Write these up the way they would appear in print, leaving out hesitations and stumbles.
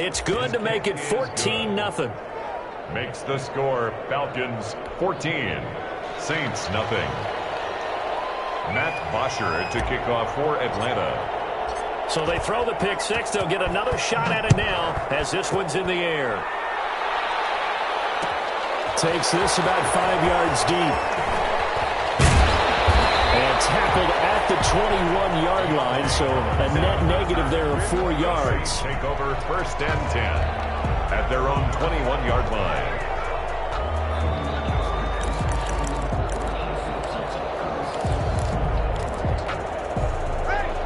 it's good to make it 14-0. Makes the score Falcons 14, Saints nothing. Matt Bosher to kick off for Atlanta. So they throw the pick six. They'll get another shot at it now as this one's in the air. Takes this about 5 yards deep. And tackled at the 21-yard line, so a net negative there of 4 yards. Take over 1st and 10 at their own 21-yard line.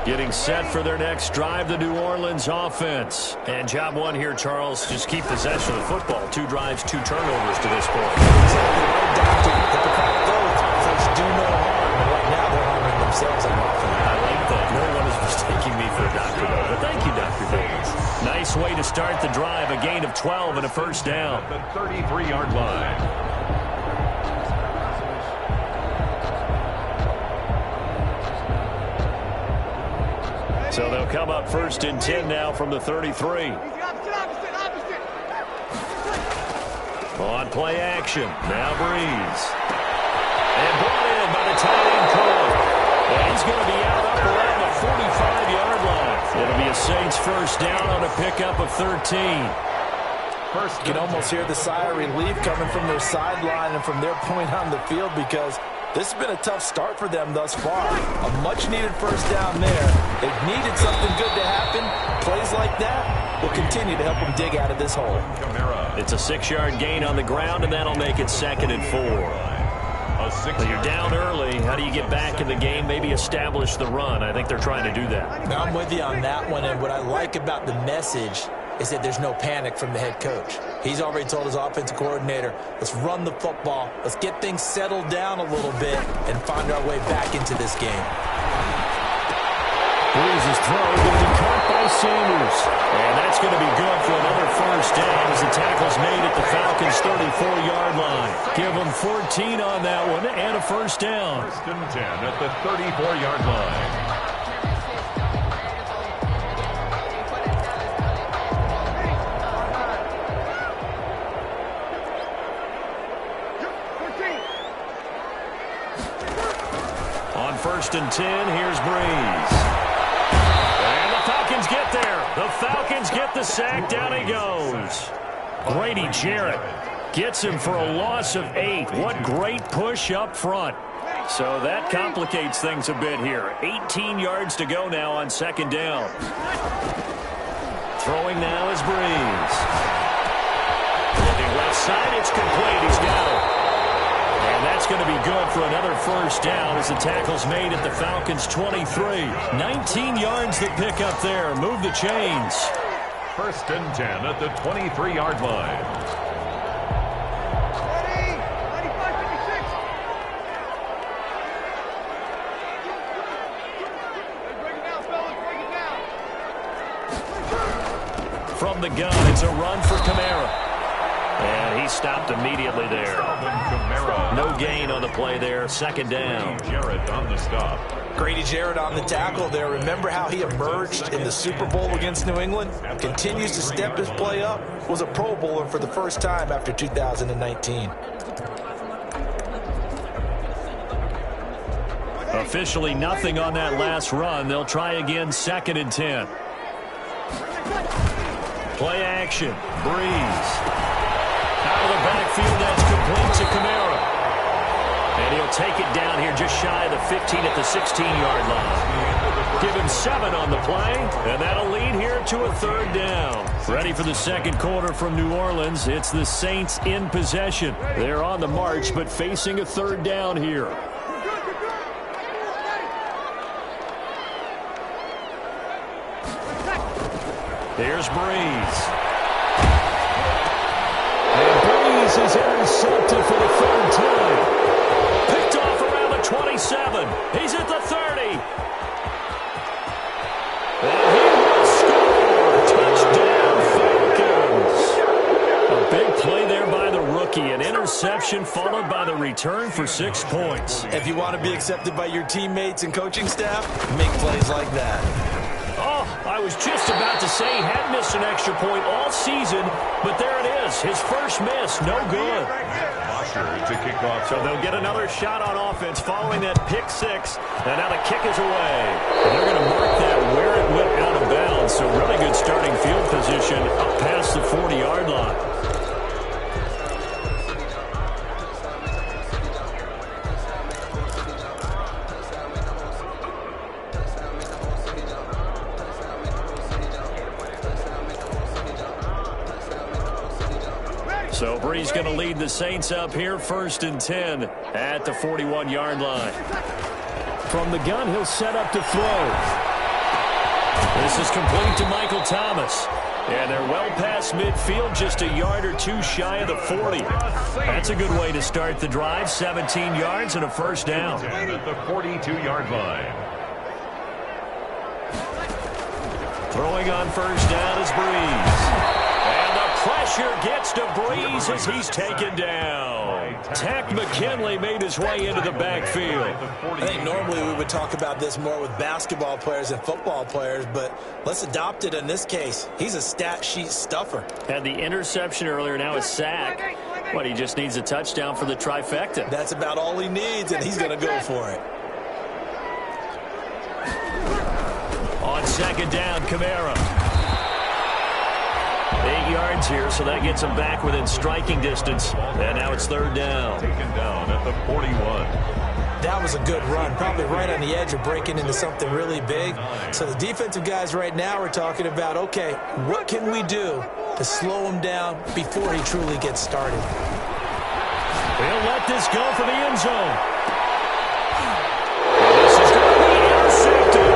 Getting set for their next drive, the New Orleans offense. And job one here, Charles, just keep possession of the football. 2 drives, 2 turnovers to this point. Folks do no harm, and right now they're harming themselves on offense. I like that. No one is mistaking me for a Dr. Bill. But thank you, Dr. Davis. Nice way to start the drive. A gain of 12 and a first down. At the 33-yard line. So they'll come up 1st and 10 now from the 33. On play action. Now Breeze. And brought in by the tight end Cole. And he's going to be out up around the 45-yard line. It'll be a Saints first down on a pickup of 13. You can almost hear the sigh of relief coming from their sideline and from their point on the field, because this has been a tough start for them thus far. A much-needed first down there. They've needed something good to happen. Plays like that will continue to help them dig out of this hole. It's a 6-yard gain on the ground, and that'll make it 2nd and 4. When you're down early, how do you get back in the game, maybe establish the run? I think they're trying to do that. Now, I'm with you on that one, and what I like about the message is that there's no panic from the head coach. He's already told his offensive coordinator, let's run the football, let's get things settled down a little bit and find our way back into this game. Breeze's throw going to be caught by Sanders. And that's going to be good for another first down as the tackle's made at the Falcons' 34-yard line. Give them 14 on that one and a first down. 1st and 10 at the 34-yard line. On 1st and 10, here's Breeze. And the Falcons get there. The Falcons get the sack. Down he goes. Grady Jarrett gets him for a loss of 8. What great push up front. So that complicates things a bit here. 18 yards to go now on 2nd down. Throwing now is Breeze. Looking left side, it's complete. He's got it. And that's going to be good for another first down as the tackle's made at the Falcons' 23. 19 yards that pick up there. Move the chains. 1st and 10 at the 23-yard line. From the gun, it's a run for Kamara. And he stopped immediately there. No gain on the play there. 2nd down. Jarrett on the stop. Grady Jarrett on the tackle there. Remember how he emerged in the Super Bowl against New England? Continues to step his play up. Was a Pro Bowler for the first time after 2019. Officially nothing on that last run. They'll try again 2nd and 10. Play action. Breeze. Out of the backfield, that's complete to Kamara. And he'll take it down here just shy of the 15 at the 16-yard line. Give him 7 on the play, and that'll lead here to a 3rd down. Ready for the 2nd quarter from New Orleans. It's the Saints in possession. They're on the march, but facing a 3rd down here. There's Breeze. And Breeze is intercepted for the 3rd time. Picked off around the 27. He's at the 30. And he will score. Touchdown, Falcons. A big play there by the rookie. An interception followed by the return for 6 points. If you want to be accepted by your teammates and coaching staff, make plays like that. Oh, I was just about to say he had missed an extra point all season, but there it is. His first miss, no good. To kick off. So they'll get another shot on offense following that pick six. And now the kick is away. And they're going to mark that where it went out of bounds. So really good starting field position up past the 40-yard line. So Brees going to lead the Saints up here, 1st and 10 at the 41-yard line. From the gun, he'll set up to throw. This is complete to Michael Thomas. And they're well past midfield, just a yard or two shy of the 40. That's a good way to start the drive, 17 yards and a first down. At the 42-yard line. Throwing on first down is Brees. Pressure gets to Brees as he's taken down. Takk McKinley made his way into the backfield. I think normally we would talk about this more with basketball players and football players, but let's adopt it in this case. He's a stat sheet stuffer. Had the interception earlier, now a sack. What, he just needs a touchdown for the trifecta. That's about all he needs, and he's going to go for it. On second down, Kamara. 8 yards here, so that gets him back within striking distance. And now it's third down. Taken down at the 41. That was a good run, probably right on the edge of breaking into something really big. So the defensive guys right now are talking about, okay, what can we do to slow him down before he truly gets started? He'll let this go for the end zone. This is going to be intercepted.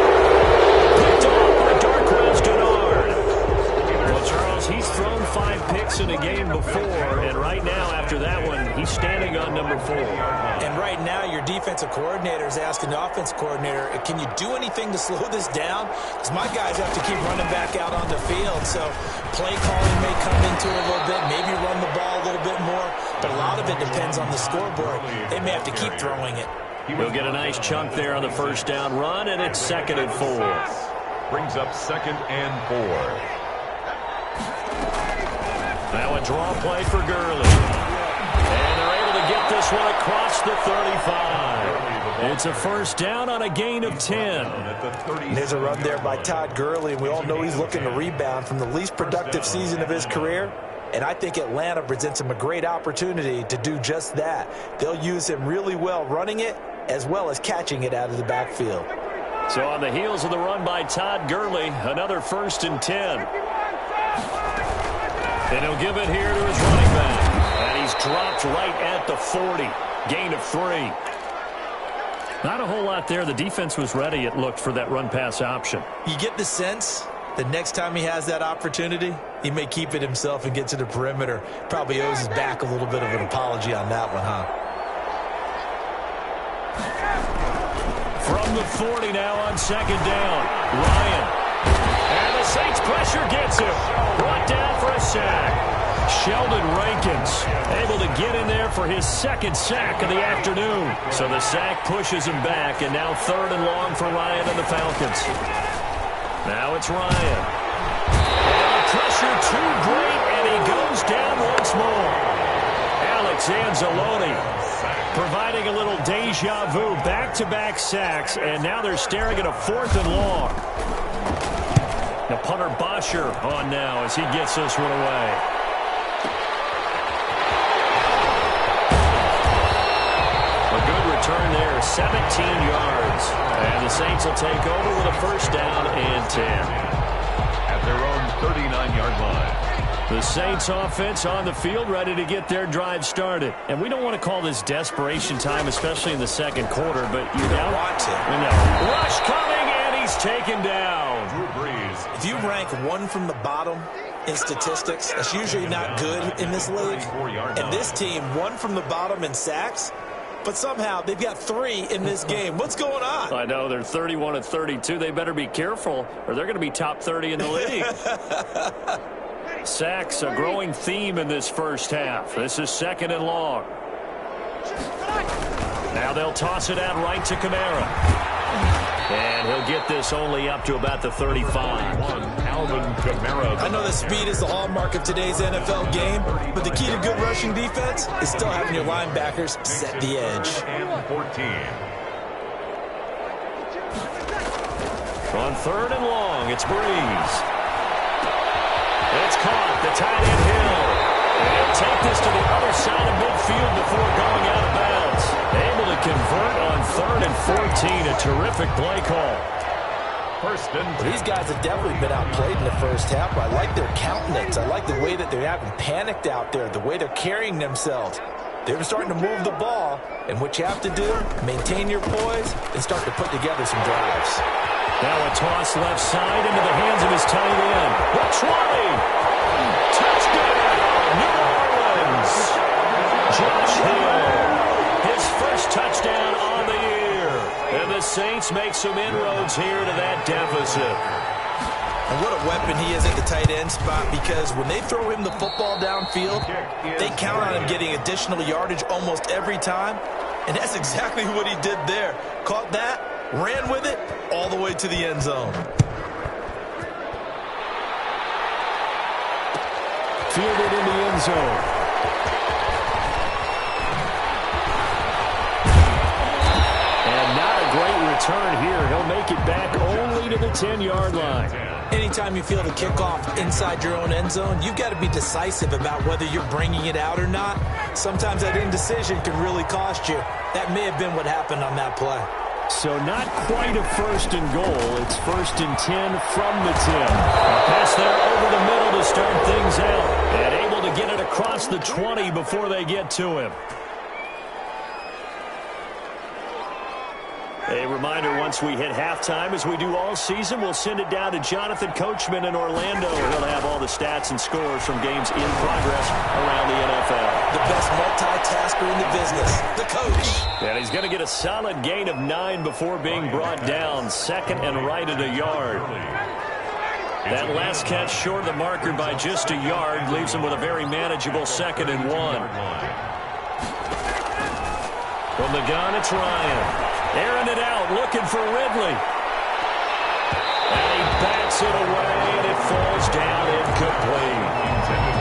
Picked off by Darqueze Dennard. Well, Charles, he's thrown 5 picks in a game before, and right now, after that one, he's standing on number 4. And right now, your defensive coordinator is asking the offensive coordinator, can you do anything to slow this down? Because my guys have to keep running back out on the field, so play calling may come into it a little bit, maybe run the ball a little bit more, but a lot of it depends on the scoreboard. They may have to keep throwing it. He'll get a nice chunk there on the first down run, and it's 2nd and 4. Brings up 2nd and 4. Now a draw play for Gurley. And they're able to get this one across the 35. It's a first down on a gain of 10. There's a run there by Todd Gurley, and we all know he's looking to rebound from the least productive season of his career. And I think Atlanta presents him a great opportunity to do just that. They'll use him really well running it as well as catching it out of the backfield. So on the heels of the run by Todd Gurley, another 1st and 10. And he'll give it here to his running back. And he's dropped right at the 40. Gain of 3. Not a whole lot there. The defense was ready, it looked, for that run-pass option. You get the sense the next time he has that opportunity, he may keep it himself and get to the perimeter. Probably owes his back a little bit of an apology on that one, huh? From the 40 now on 2nd down. Ryan. And the Saints pressure gets him. Brought down for a sack. Sheldon Rankins able to get in there for his 2nd sack of the afternoon. So the sack pushes him back, and now 3rd and long for Ryan and the Falcons. Now it's Ryan. And the pressure too great, and he goes down once more. Alex Anzalone providing a little deja vu, back-to-back sacks, and now they're staring at a 4th and long. Now punter Bosher on now as he gets this one away. A good return there, 17 yards. And the Saints will take over with a first down and 10. At their own 39-yard line. The Saints offense on the field ready to get their drive started. And we don't want to call this desperation time, especially in the 2nd quarter, but you don't want to. Rush coming, and he's taken down. Drew Brees. If you rank one from the bottom in statistics, that's usually not good in this league. And this team, one from the bottom in sacks, but somehow they've got 3 in this game. What's going on? I know, they're 31 of 32. They better be careful, or they're going to be top 30 in the league. Sacks, a growing theme in this first half. This is 2nd and long. Now they'll toss it out right to Kamara. And he'll get this only up to about the 35. I know that speed is the hallmark of today's NFL game, but the key to good rushing defense is still having your linebackers set the edge. On 3rd and long, it's Breeze. It's caught. The tight end Hill. And he'll take this to the other side of midfield before going out of bounds. Able to convert on 3rd and 14. A terrific play call. These guys have definitely been outplayed in the first half. I like their countenance. I like the way that they haven't panicked out there, the way they're carrying themselves. They're starting to move the ball, and what you have to do, maintain your poise and start to put together some drives. Now a toss left side into the hands of his tight end. The 20. Touchdown, New Orleans. Josh Hill, his first touchdown on the year. And the Saints make some inroads here to that deficit. And what a weapon he is at the tight end spot, because when they throw him the football downfield, they count on him getting additional yardage almost every time. And that's exactly what he did there. Caught that, ran with it, all the way to the end zone. Fielded in the end zone. And not a great return here. He'll make it back only to the 10-yard line. Anytime you feel the kickoff inside your own end zone, you've got to be decisive about whether you're bringing it out or not. Sometimes that indecision can really cost you. That may have been what happened on that play. So not quite a 1st and goal. It's 1st and 10 from the 10. A pass there over the middle to start things out. And able to get it across the 20 before they get to him. A reminder, once we hit halftime, as we do all season, we'll send it down to Jonathan Coachman in Orlando. He'll have all the stats and scores from games in progress around the NFL. The best multitasker in the business, the coach. And he's going to get a solid gain of 9 before being brought down. 2nd and right at a yard. That last catch short of the marker by just a yard leaves him with a very manageable 2nd and 1. From the gun, it's Ryan. Airing it out, looking for Ridley. And he bats it away, and it falls down incomplete.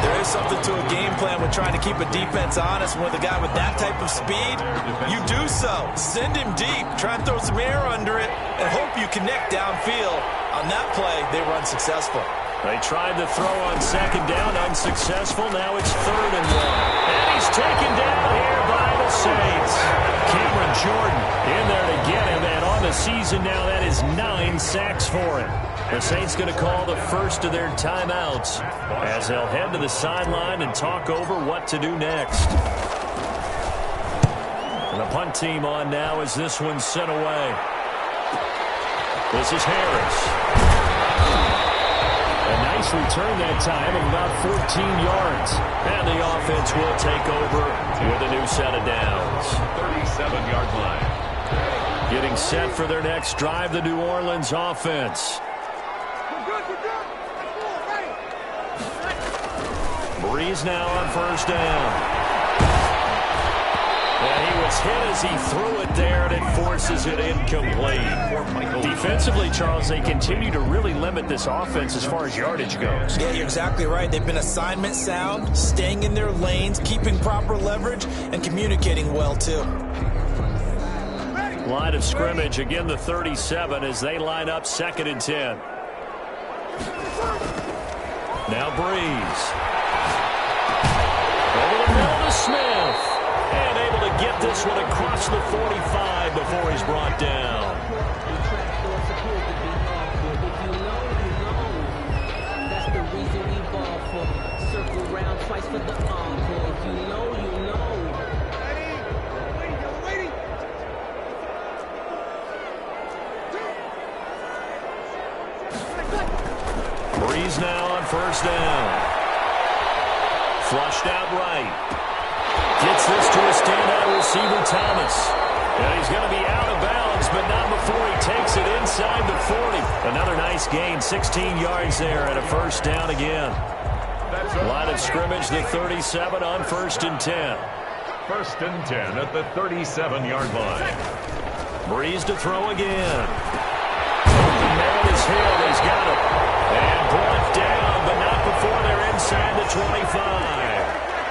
There is something to a game plan with trying to keep a defense honest. With a guy with that type of speed, you do so. Send him deep. Try and throw some air under it and hope you connect downfield. On that play, they were unsuccessful. They tried to throw on 2nd down, unsuccessful. Now it's 3rd and 1. And he's taken down here by the Saints. Cameron Jordan in there to get him, and on the season now, that is 9 sacks for him. The Saints going to call the first of their timeouts as they'll head to the sideline and talk over what to do next. And the punt team on now as this one's sent away. This is Harris. A nice return that time of about 14 yards. And the offense will take over with a new set of downs. 37-yard line. Getting set for their next drive, the New Orleans offense. Breeze now on 1st down. And he was hit as he threw it there, and it forces it incomplete. Defensively, Charles, they continue to really limit this offense as far as yardage goes. Yeah, you're exactly right. They've been assignment sound, staying in their lanes, keeping proper leverage, and communicating well, too. Line of scrimmage, again the 37 as they line up 2nd and 10. Now Breeze. Over the middle to Smith. And able to get this one across the 45 before he's brought down. That's the reason we ball for. Circle round twice for the encore. If you know, you know. Waiting. Breeze now on 1st down. Flushed out right. Gets this to a standout receiver, Thomas. And he's going to be out of bounds, but not before he takes it inside the 40. Another nice gain, 16 yards there and a 1st down again. Line of scrimmage, the 37 on 1st and 10. 1st and 10 at the 37-yard line. Breeze to throw again.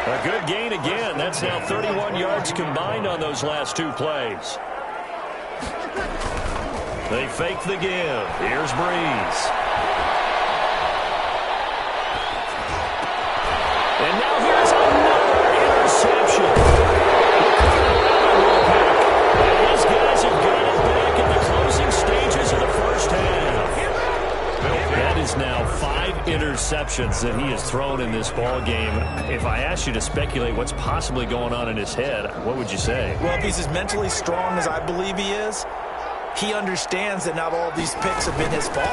A good gain again. That's now 31 yards combined on those last two plays. They fake the give. Here's Breeze. And now here's another interception. And these guys have got it back in the closing stages of the first half. That is now 5 interceptions that he has thrown in this ball game. If I asked you to speculate what's possibly going on in his head, what would you say? Well, if he's as mentally strong as I believe he is, he understands that not all of these picks have been his fault.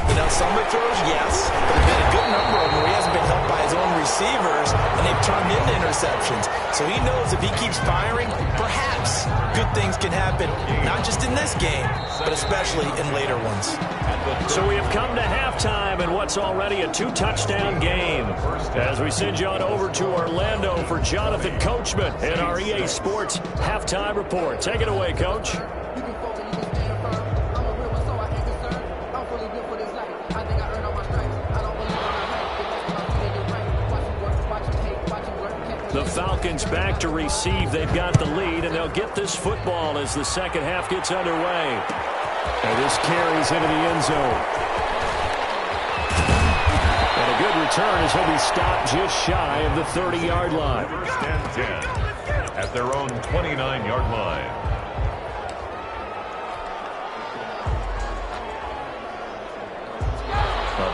You know, some throws, yes, but there have been a good number of them where he hasn't been helped by his own receivers, and they've turned into interceptions. So he knows if he keeps firing, perhaps good things can happen, not just in this game, but especially in later ones. So we have come to halftime in what's already a 2-touchdown game. As we send you on over to Orlando for Jonathan Coachman in our EA Sports Halftime Report. Take it away, Coach. The Falcons back to receive. They've got the lead, and they'll get this football as the second half gets underway. And this carries into the end zone. And a good return as he'll be stopped just shy of the 30-yard line. First and 10 at their own 29-yard line.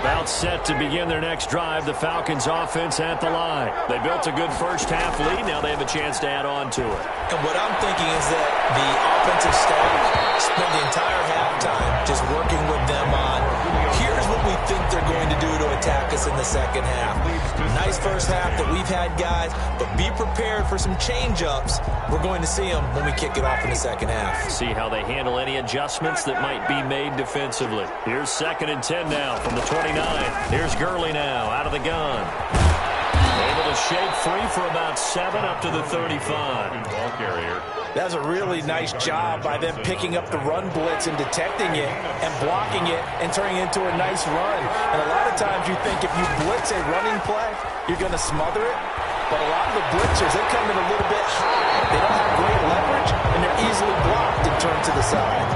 About set to begin their next drive. The Falcons offense at the line. They built a good first half lead. Now they have a chance to add on to it. And what I'm thinking is that the offensive staff spent the entire halftime just working with them on, here's what we think they're going to do to attack us in the second half. Nice first half that we've had, guys, but be prepared for some change-ups. We're going to see them when we kick it off in the second half. See how they handle any adjustments that might be made defensively. Here's 2nd and 10 now from the 29. Here's Gurley now out of the gun. Able to shake free for about 7 up to the 35. Ball carrier. That's a really nice job by them picking up the run blitz and detecting it and blocking it and turning it into a nice run. And a lot of times you think if you blitz a running play, you're going to smother it. But a lot of the blitzers, they come in a little bit high. They don't have great leverage, and they're easily blocked and turned to the side.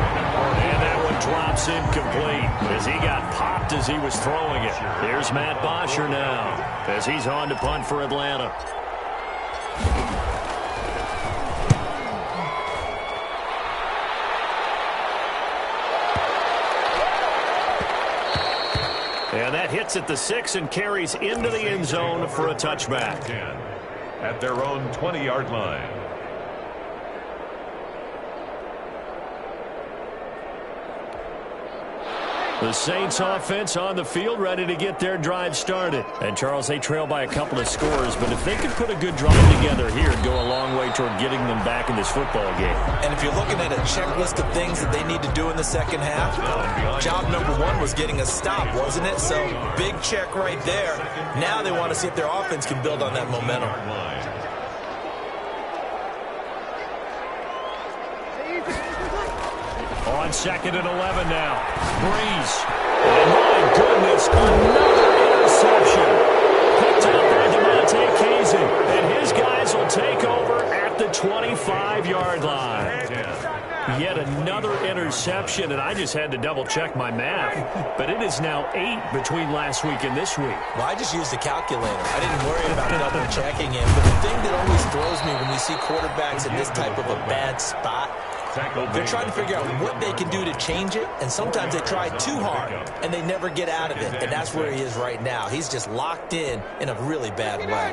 And that one drops incomplete as he got popped as he was throwing it. Here's Matt Bosher now as he's on to punt for Atlanta. And that hits at the 6 and carries into the end zone for a touchback. 10 at their own 20-yard line. The Saints offense on the field ready to get their drive started. And, Charles, they trail by a couple of scores, but if they could put a good drive together here, it'd go a long way toward getting them back in this football game. And if you're looking at a checklist of things that they need to do in the second half, job number 1 was getting a stop, wasn't it? So, big check right there. Now they want to see if their offense can build on that momentum. On 2nd and 11 now. Breeze. And my goodness, another interception. Picked out by Demonte Casey. And his guys will take over at the 25-yard line. Yet another interception, and I just had to double-check my math. But it is now 8 between last week and this week. Well, I just used a calculator. I didn't worry about double-checking him. But the thing that always throws me when we see quarterbacks in this type of a bad spot, they're trying to figure out what they can do to change it, and sometimes they try too hard, and they never get out of it. And that's where he is right now. He's just locked in a really bad way.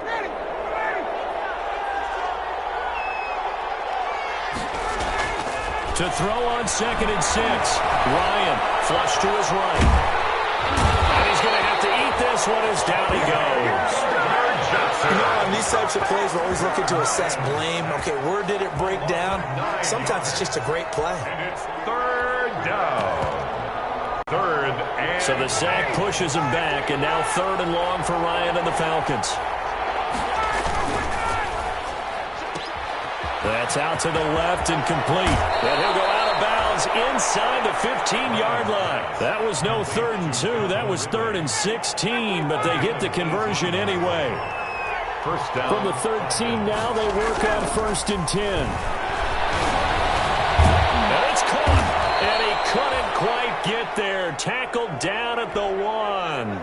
To throw on 2nd and 6. Ryan, flush to his right. And he's going to have to eat this one as down he goes. You know, on these types of plays, we're always looking to assess blame. Okay, where did it break down? Sometimes it's just a great play. And it's 3rd down. 3rd and... So the sack pushes him back, and now 3rd and long for Ryan and the Falcons. That's out to the left and complete. And he'll go out of bounds inside the 15-yard line. That was no 3rd and 2. That was 3rd and 16, but they get the conversion anyway. First down. From the 13 now, they work on 1st and 10. And it's caught. And he couldn't quite get there. Tackled down at the 1.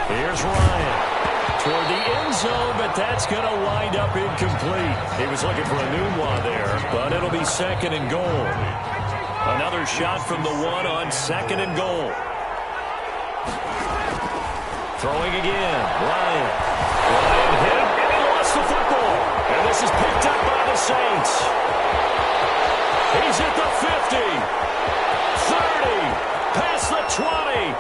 Here's Ryan toward the end zone, but that's going to wind up incomplete. He was looking for a Nunwa there, but it'll be 2nd and goal. Another shot from the 1 on 2nd and goal. Throwing again. Ryan hit, and he lost the football. And this is picked up by the Saints. He's at the 50, 30, past the 20.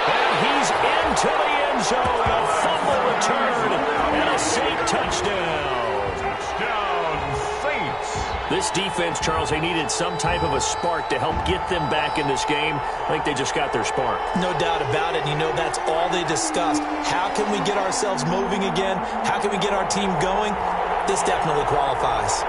And he's into the end zone. A fumble return and a Saint touchdown. Touchdown, Saints. This defense, Charles, they needed some type of a spark to help get them back in this game. I think they just got their spark. No doubt about it. You know, that's all they discussed. How can we get ourselves moving again? How can we get our team going? This definitely qualifies.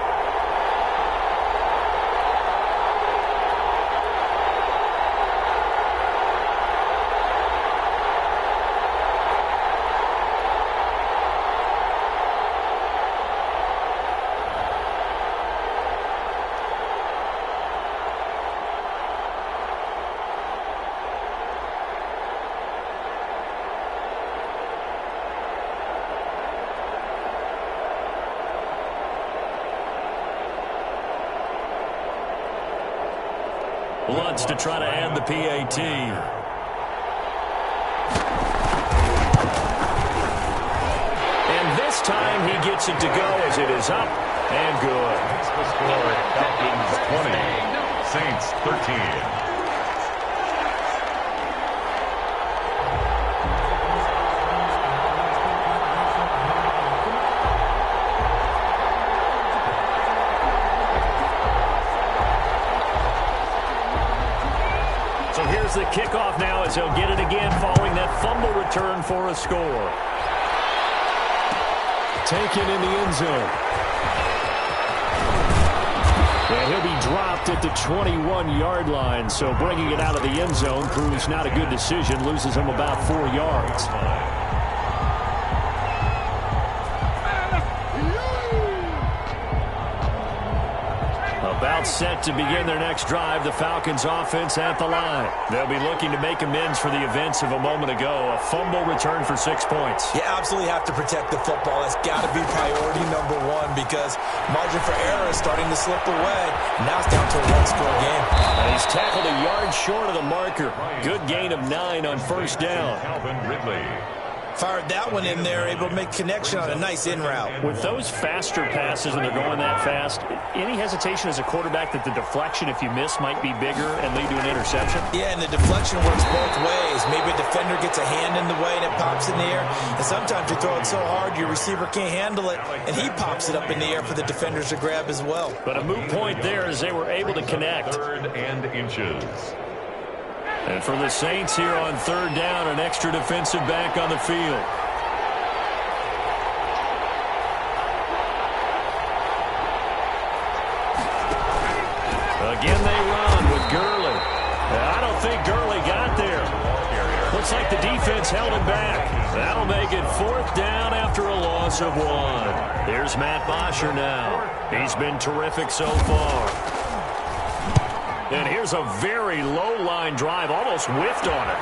Lutz to try to add the PAT. And this time he gets it to go as it is up and good. That's the score. Falcons 20, Saints 13. The kickoff now as he'll get it again following that fumble return for a score. Taken in the end zone. And he'll be dropped at the 21-yard line, so bringing it out of the end zone proves not a good decision, loses him about 4 yards. About set to begin their next drive, the Falcons offense at the line. They'll be looking to make amends for the events of a moment ago. A fumble return for 6 points. You absolutely have to protect the football. That's got to be priority number 1 because margin for error is starting to slip away. Now it's down to a 1-score game. And he's tackled a yard short of the marker. Good gain of 9 on first down. Calvin Ridley. Fired that one in there, able to make connection on a nice in route. With those faster passes and they're going that fast, any hesitation as a quarterback that the deflection, if you miss, might be bigger and lead to an interception? Yeah, and the deflection works both ways. Maybe a defender gets a hand in the way and it pops in the air. And sometimes you throw it so hard your receiver can't handle it, and he pops it up in the air for the defenders to grab as well. But a moot point there as they were able to connect. 3rd and inches. And for the Saints here on 3rd down, an extra defensive back on the field. Again they run with Gurley. I don't think Gurley got there. Looks like the defense held him back. That'll make it 4th down after a loss of 1. There's Matt Bosher now. He's been terrific so far. And here's a very low-line drive, almost whiffed on it.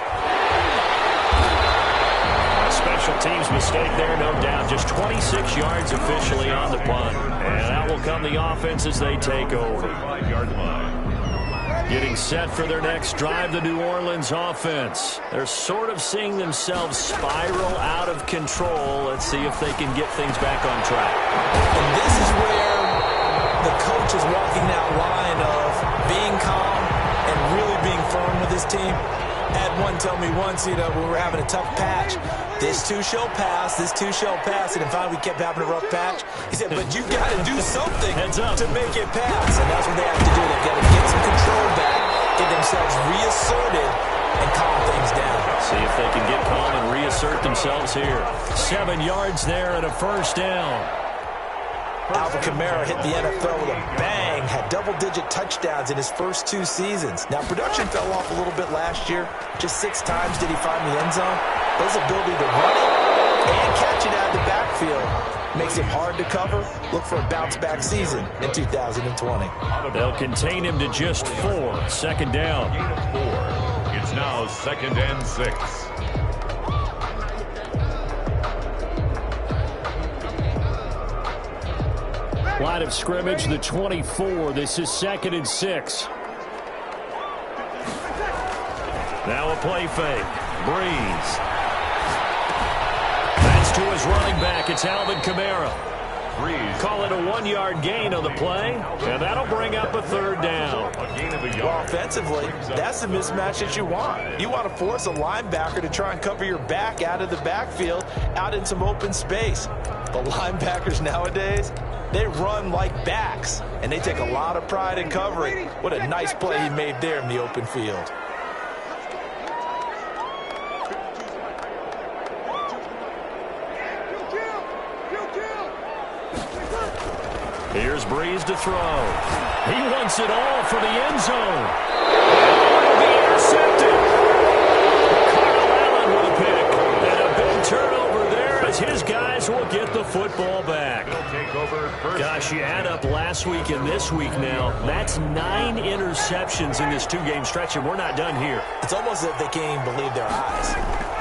A special teams mistake there, no doubt. Just 26 yards officially on the punt. And out will come the offense as they take over. 5-yard line. Getting set for their next drive, the New Orleans offense. They're sort of seeing themselves spiral out of control. Let's see if they can get things back on track. And this is where the coach is walking that line of being calm and really being firm with his team. Had one tell me once, you know, when we were having a tough patch, this too shall pass, this too shall pass, and finally we kept having a rough patch. He said, but you've got to do something to make it pass, and that's what they have to do. They've got to get some control back, get themselves reasserted, and calm things down. See if they can get calm and reassert themselves here. 7 yards there and a 1st down. Alvin Kamara hit the NFL with a bang, had double-digit touchdowns in his first 2 seasons. Now, production fell off a little bit last year. Just 6 times did he find the end zone. But his ability to run it and catch it out of the backfield makes him hard to cover. Look for a bounce-back season in 2020. They'll contain him to just 4. Second down. 4. It's now 2nd and 6. Line of scrimmage, the 24. This is 2nd and 6. Now a play fake. Breeze. That's to his running back. It's Alvin Kamara. Breeze. Call it a 1-yard gain on the play, and that'll bring up a 3rd down. A gain of a Well, yard. offensively, that's the mismatch that you want. You want to force a linebacker to try and cover your back out of the backfield, out in some open space. The linebackers nowadays, they run like backs, and they take a lot of pride in covering. What a nice play he made there in the open field. Here's Breeze to throw. He wants it all for the end zone. It'll be intercepted. Carl Allen with a pick. And a big turnover there as his guys will get the football back. He'll take over first. Gosh, you add up last week and this week now. That's 9 interceptions in this 2-game stretch, and we're not done here. It's almost as if they can't even believe their eyes.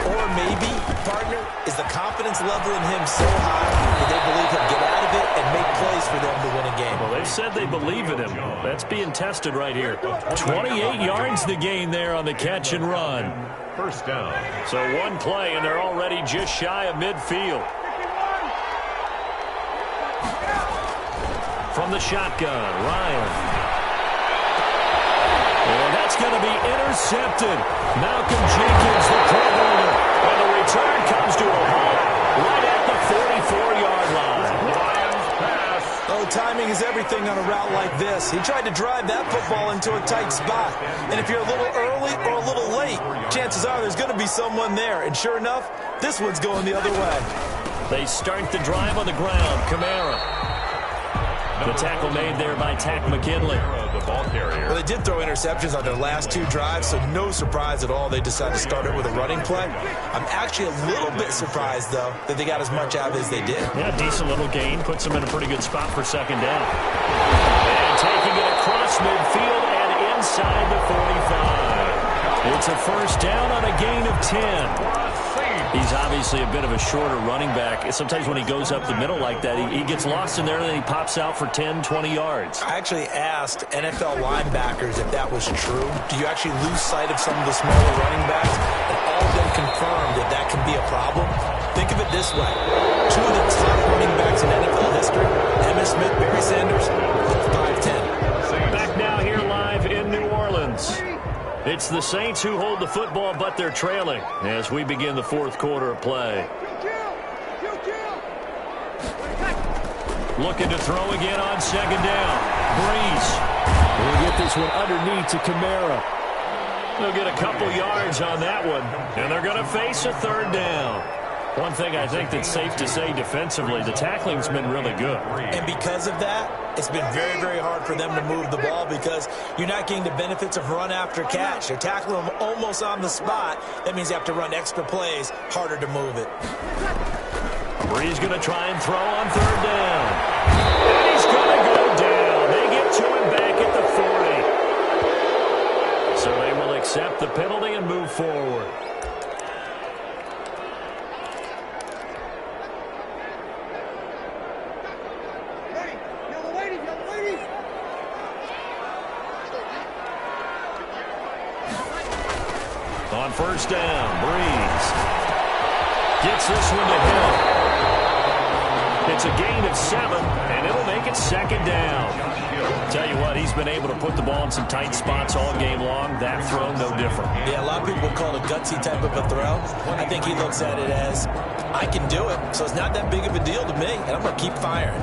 Or maybe, partner, is the confidence level in him so high that they believe he'll get out of it and make plays for them to win a game. Well, they've said they believe in him. That's being tested right here. 28 yards the gain there on the catch and run. First down. So 1 play, and they're already just shy of midfield. From the shotgun, Ryan. And that's going to be intercepted. Malcolm Jenkins, the pro-bowler. And the return comes to a halt right at the 44-yard line. Lions pass. Oh, timing is everything on a route like this. He tried to drive that football into a tight spot. And if you're a little early or a little late, chances are there's going to be someone there. And sure enough, this one's going the other way. They start the drive on the ground. Kamara. The tackle made there by Tack McKinley. The ball carrier. Well, they did throw interceptions on their last 2 drives, so no surprise at all they decided to start it with a running play. I'm actually a little bit surprised, though, that they got as much out of it as they did. Yeah, decent little gain. Puts them in a pretty good spot for 2nd down. And taking it across midfield and inside the 45. It's a first down on a gain of 10. He's obviously a bit of a shorter running back. Sometimes when he goes up the middle like that, he gets lost in there and then he pops out for 10, 20 yards. I actually asked NFL linebackers if that was true. Do you actually lose sight of some of the smaller running backs? And all of them confirmed that that can be a problem. Think of it this way. 2 of the top running backs in NFL history, Emmitt Smith, Barry Sanders, 5'10". Back now here live in New Orleans. It's the Saints who hold the football, but they're trailing as we begin the 4th quarter of play. Looking to throw again on 2nd down. Breeze. We'll get this one underneath to Kamara. They'll get a couple yards on that one, and they're going to face a 3rd down. One thing I think that's safe to say defensively, the tackling's been really good. And because of that, it's been very, very hard for them to move the ball because you're not getting the benefits of run after catch. You're tackling them almost on the spot. That means you have to run extra plays, harder to move it. Breeze going to try and throw on 3rd down. And he's going to go down. They get to him back at the 40. So they will accept the penalty and move forward. On 1st down, Breeze gets this one to him. It's a gain of 7, and it'll make it 2nd down. Tell you what, he's been able to put the ball in some tight spots all game long. That throw, no different. Yeah, a lot of people call it a gutsy type of a throw. I think he looks at it as, I can do it, so it's not that big of a deal to me, and I'm going to keep firing.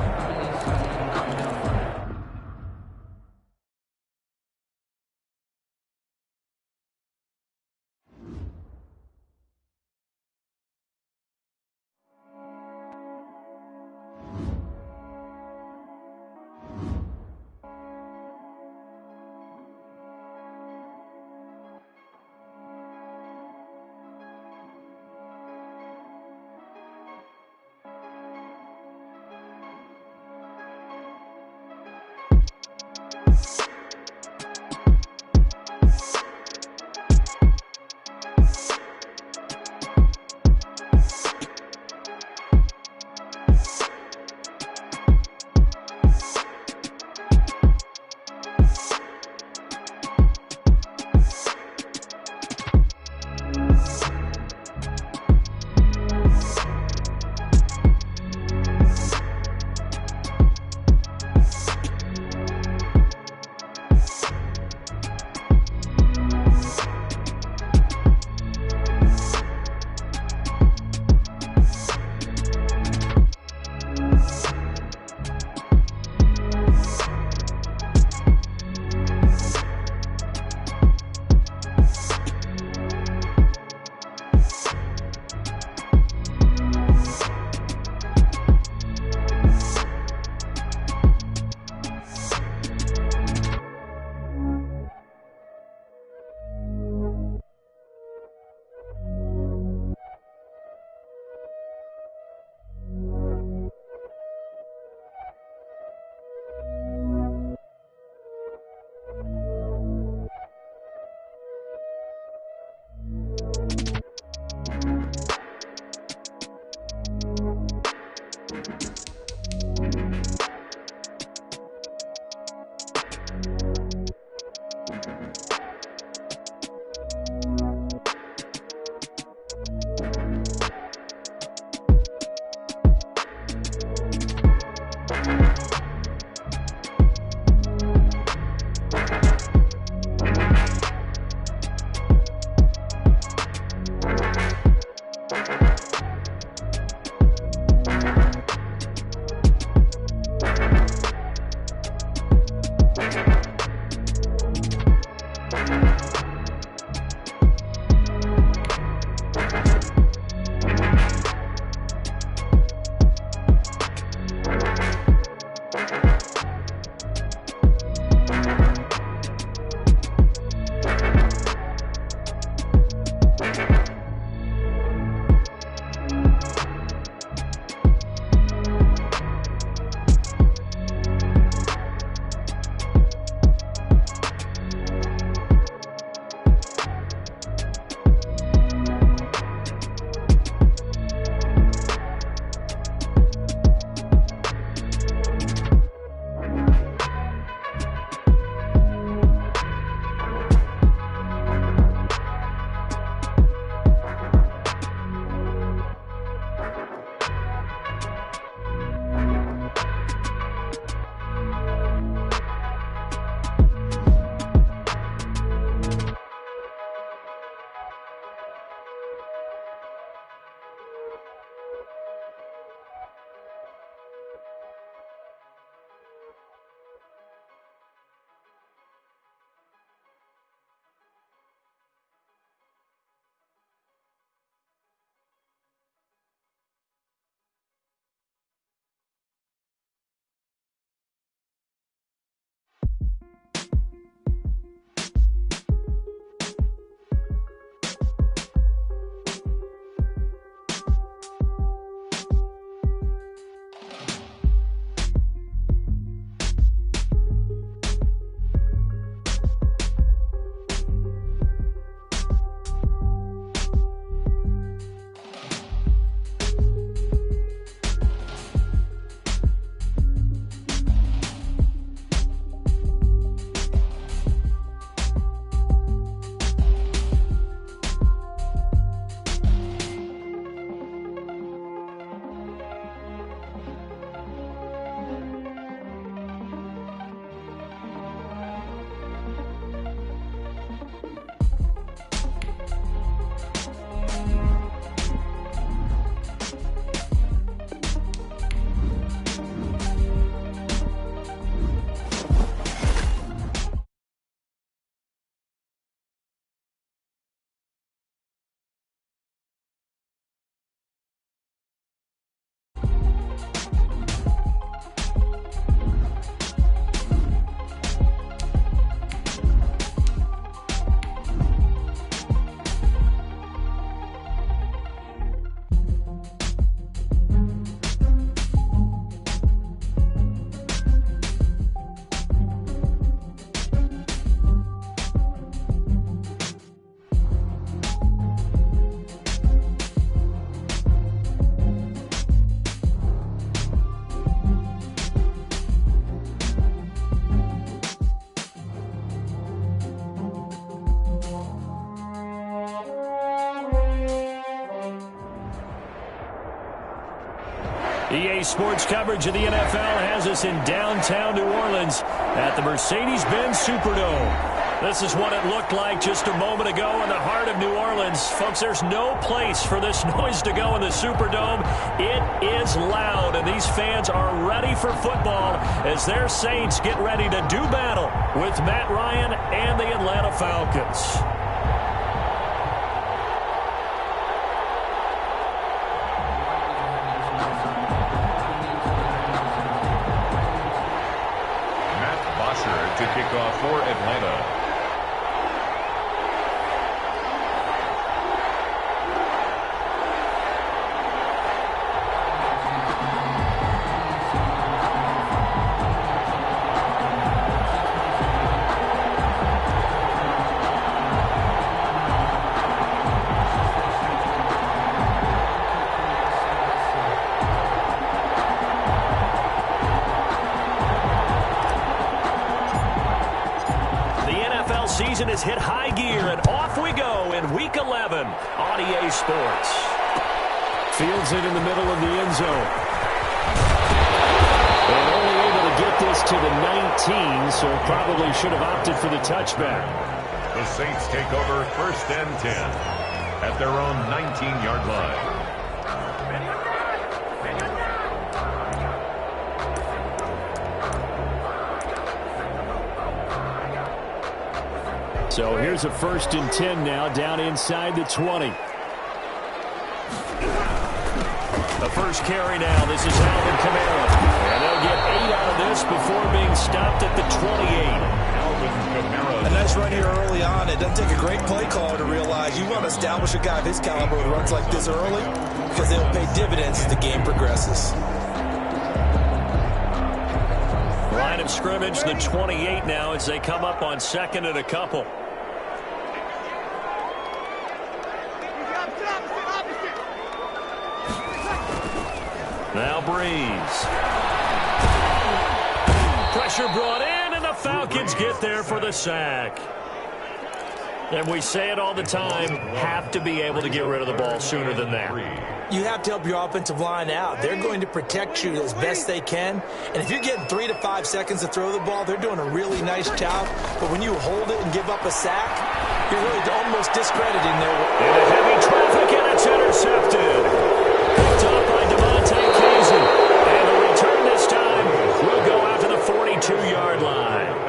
EA Sports coverage of the NFL has us in downtown New Orleans at the Mercedes-Benz Superdome. This is what it looked like just a moment ago in the heart of New Orleans. Folks, there's no place for this noise to go in the Superdome. It is loud, and these fans are ready for football as their Saints get ready to do battle with Matt Ryan and the Atlanta Falcons. To kick off for Atlanta. Season has hit high gear, and off we go in Week 11 on EA Sports. Fields it in the middle of the end zone. And only able to get this to the 19, so probably should have opted for the touchback. The Saints take over 1st and 10 at their own 19-yard line. So here's a 1st and 10 now, down inside the 20. The first carry now. This is Alvin Kamara. And they'll get 8 out of this before being stopped at the 28. Alvin Kamara. A nice run here early on. It doesn't take a great play caller to realize you want to establish a guy of his caliber who runs like this early, because they'll pay dividends as the game progresses. Line of scrimmage, the 28 now as they come up on 2nd and a couple. Now Breeze. Pressure brought in, and the Falcons get there for the sack. And we say it all the time, have to be able to get rid of the ball sooner than that. You have to help your offensive line out. They're going to protect you as best they can. And if you're getting 3 to 5 seconds to throw the ball, they're doing a really nice job. But when you hold it and give up a sack, you're really almost discrediting their work. In a heavy traffic, and it's intercepted. Picked up by Devontae Casey. And the return this time will go out to the 42-yard line.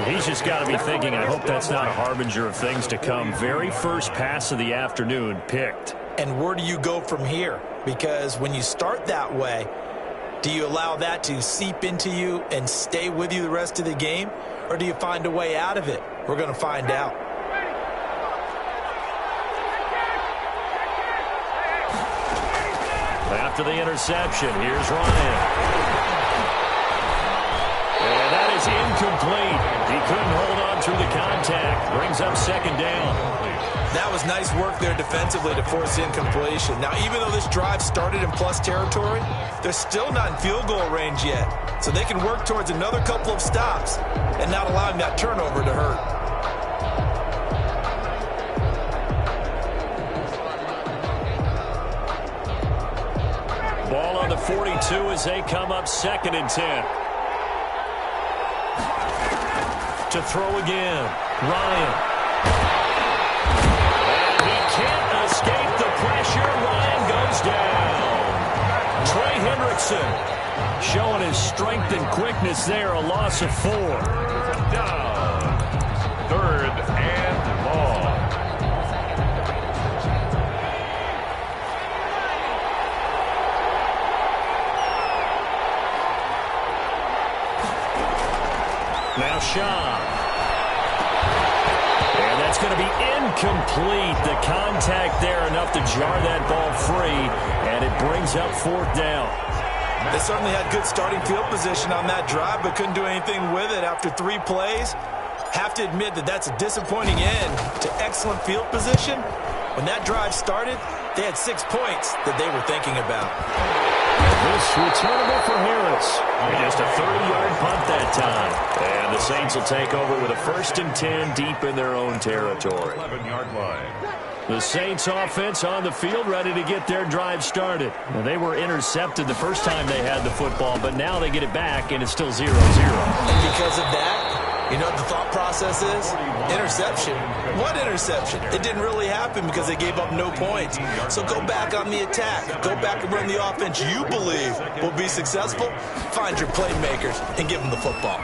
He's just got to be thinking, I hope that's not a harbinger of things to come. Very first pass of the afternoon picked. And where do you go from here? Because when you start that way, do you allow that to seep into you and stay with you the rest of the game? or do you find a way out of it? We're going to find out. After the interception, here's Ryan. And that is incomplete. He couldn't hold on through the contact. Brings up second down. That was nice work there defensively to force the incompletion. Now, even though this drive started in plus territory, they're still not in field goal range yet. So they can work towards another couple of stops and not allowing that turnover to hurt. Ball on the 42 as they come up 2nd and 10. To throw again, Ryan. And he can't escape the pressure. Ryan goes down. Trey Hendrickson showing his strength and quickness there. A loss of 4. Down. 3rd and long. Now Shaw. And that's going to be incomplete. The contact there enough to jar that ball free. And it brings up 4th down. They certainly had good starting field position on that drive, but couldn't do anything with it after 3 plays. Have to admit that that's a disappointing end to excellent field position. When that drive started, they had 6 points that they were thinking about. This returnable for Harris. Just a 30-yard punt that time. And the Saints will take over with a 1st and 10 deep in their own territory. 11-yard line. The Saints offense on the field ready to get their drive started. Now, they were intercepted the first time they had the football, but now they get it back, and it's still 0-0. And because of that, you know what the thought process is? Interception. What interception? It didn't really happen because they gave up no points. So go back on the attack. Go back and run the offense you believe will be successful. Find your playmakers and give them the football.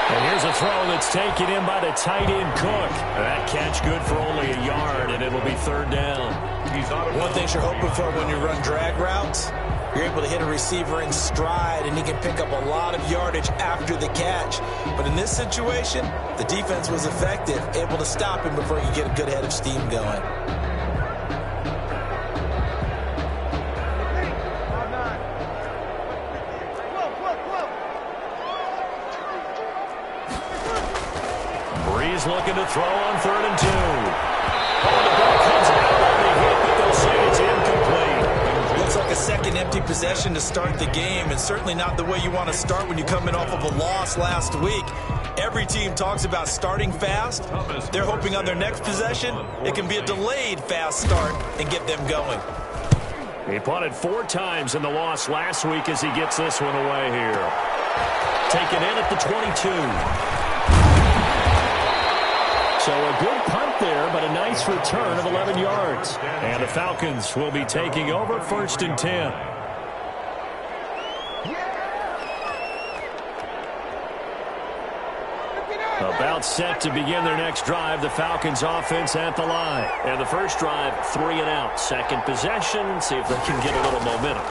And here's a throw that's taken in by the tight end Cook. That catch good for only a yard, and it'll be 3rd down. One thing you're hoping for when you run drag routes, you're able to hit a receiver in stride, and he can pick up a lot of yardage after the catch. But in this situation, the defense was effective, able to stop him before he could get a good head of steam going. Breeze looking to throw on 3rd and 2. Oh, the ball comes out on the hit, but they'll say it's incomplete. Looks like a second empty possession to start the game, and certainly not the way you want to start when you're coming off of a loss last week. Every team talks about starting fast. They're hoping on their next possession, it can be a delayed fast start and get them going. He punted 4 times in the loss last week as he gets this one away here. Taken in at the 22. So a good punt there, but a nice return of 11 yards. And the Falcons will be taking over 1st and 10. About set to begin their next drive, the Falcons offense at the line. And the first drive, 3 and out. Second possession, see if they can get a little momentum.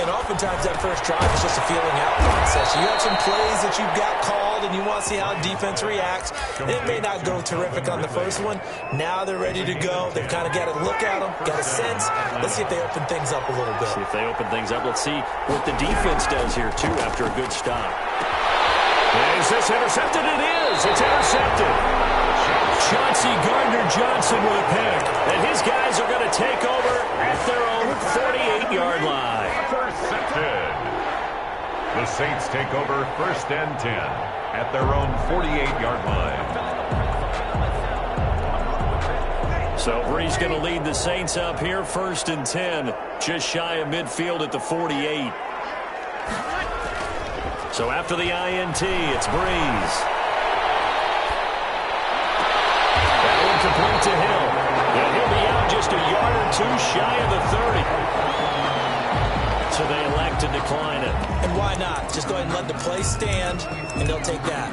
And oftentimes that first drive is just a feeling out process. You have some plays that you've got called and you want to see how defense reacts. It may not go terrific on the first one. Now they're ready to go. They've kind of got to look at them, got a sense. Let's see if they open things up a little bit. See if they open things up. Let's see what the defense does here, too, after a good stop. Is this intercepted? It is. It's intercepted. Chauncey Gardner-Johnson with a pick. And his guys are going to take over at their own 48-yard line. Intercepted. The Saints take over 1st and 10 at their own 48-yard line. So Breeze going to lead the Saints up here, 1st and 10, just shy of midfield at the 48. So after the INT, it's Breeze. That one complete to Hill. And he'll be out just a yard or 2 shy of the 30. So they elect to decline it. And why not? Just go ahead and let the play stand, and they'll take that.